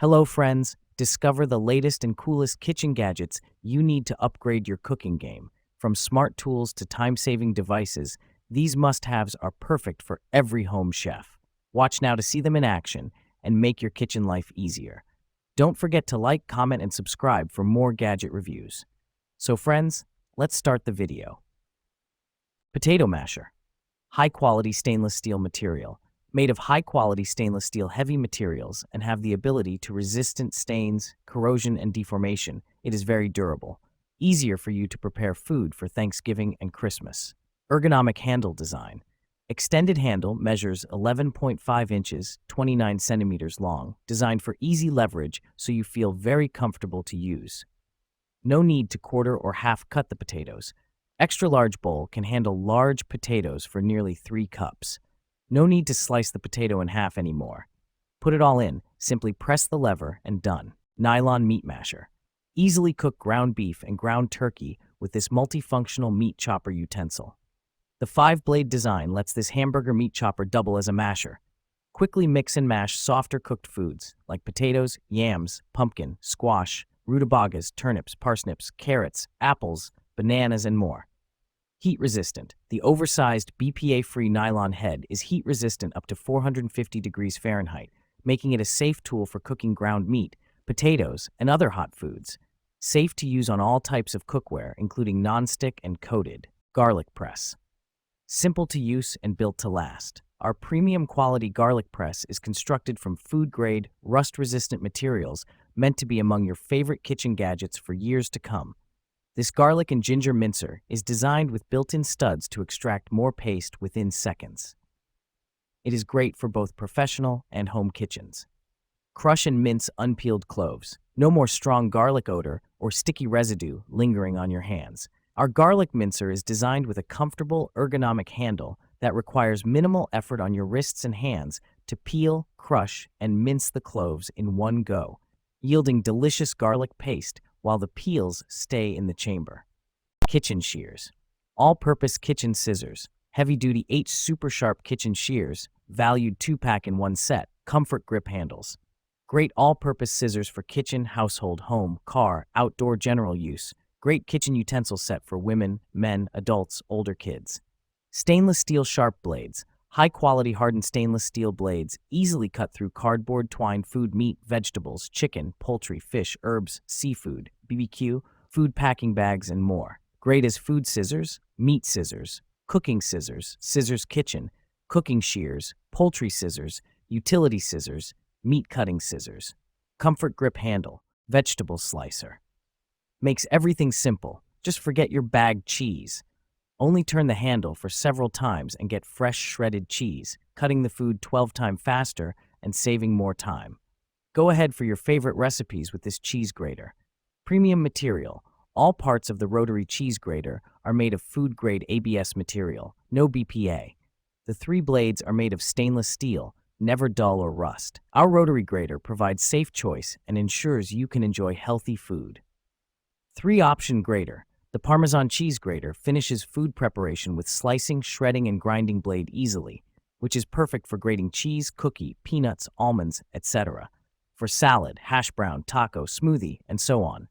Hello, friends. Discover the latest and coolest kitchen gadgets you need to upgrade your cooking game. From smart tools to time-saving devices, these must-haves are perfect for every home chef. Watch now to see them in action and make your kitchen life easier. Don't forget to like, comment, and subscribe for more gadget reviews. So, friends, let's start the video. Potato masher. High-quality stainless steel material. Made of high-quality stainless steel heavy materials and have the ability to resistant stains, corrosion, and deformation, it is very durable. Easier for you to prepare food for Thanksgiving and Christmas. Ergonomic handle design. Extended handle measures 11.5 inches, 29 centimeters long, designed for easy leverage so you feel very comfortable to use. No need to quarter or half cut the potatoes. Extra large bowl can handle large potatoes for nearly 3 cups. No need to slice the potato in half anymore. Put it all in, simply press the lever and done. Nylon meat masher. Easily cook ground beef and ground turkey with this multifunctional meat chopper utensil. The 5-blade design lets this hamburger meat chopper double as a masher. Quickly mix and mash softer cooked foods like potatoes, yams, pumpkin, squash, rutabagas, turnips, parsnips, carrots, apples, bananas, and more. Heat resistant. The oversized, BPA-free nylon head is heat resistant up to 450 degrees Fahrenheit, making it a safe tool for cooking ground meat, potatoes, and other hot foods. Safe to use on all types of cookware, including non-stick and coated. Garlic press. Simple to use and built to last. Our premium quality garlic press is constructed from food-grade, rust-resistant materials meant to be among your favorite kitchen gadgets for years to come. This garlic and ginger mincer is designed with built-in studs to extract more paste within seconds. It is great for both professional and home kitchens. Crush and mince unpeeled cloves. No more strong garlic odor or sticky residue lingering on your hands. Our garlic mincer is designed with a comfortable, ergonomic handle that requires minimal effort on your wrists and hands to peel, crush, and mince the cloves in one go, yielding delicious garlic paste while the peels stay in the chamber. Kitchen shears. All-purpose kitchen scissors. Heavy-duty H super sharp kitchen shears, valued 2-pack in one set, comfort grip handles. Great all-purpose scissors for kitchen, household, home, car, outdoor general use. Great kitchen utensil set for women, men, adults, older kids. Stainless steel sharp blades. High-quality hardened stainless steel blades easily cut through cardboard, twine, food, meat, vegetables, chicken, poultry, fish, herbs, seafood, BBQ, food packing bags, and more. Great as food scissors, meat scissors, cooking scissors, scissors kitchen, cooking shears, poultry scissors, utility scissors, meat cutting scissors. Comfort grip handle, vegetable slicer. Makes everything simple. Just forget your bagged cheese. Only turn the handle for several times and get fresh shredded cheese, cutting the food 12 times faster and saving more time. Go ahead for your favorite recipes with this cheese grater. Premium material. All parts of the rotary cheese grater are made of food-grade ABS material, no BPA. The 3 blades are made of stainless steel, never dull or rust. Our rotary grater provides safe choice and ensures you can enjoy healthy food. 3-option grater. The Parmesan cheese grater finishes food preparation with slicing, shredding, and grinding blade easily, which is perfect for grating cheese, cookie, peanuts, almonds, etc. For salad, hash brown, taco, smoothie, and so on.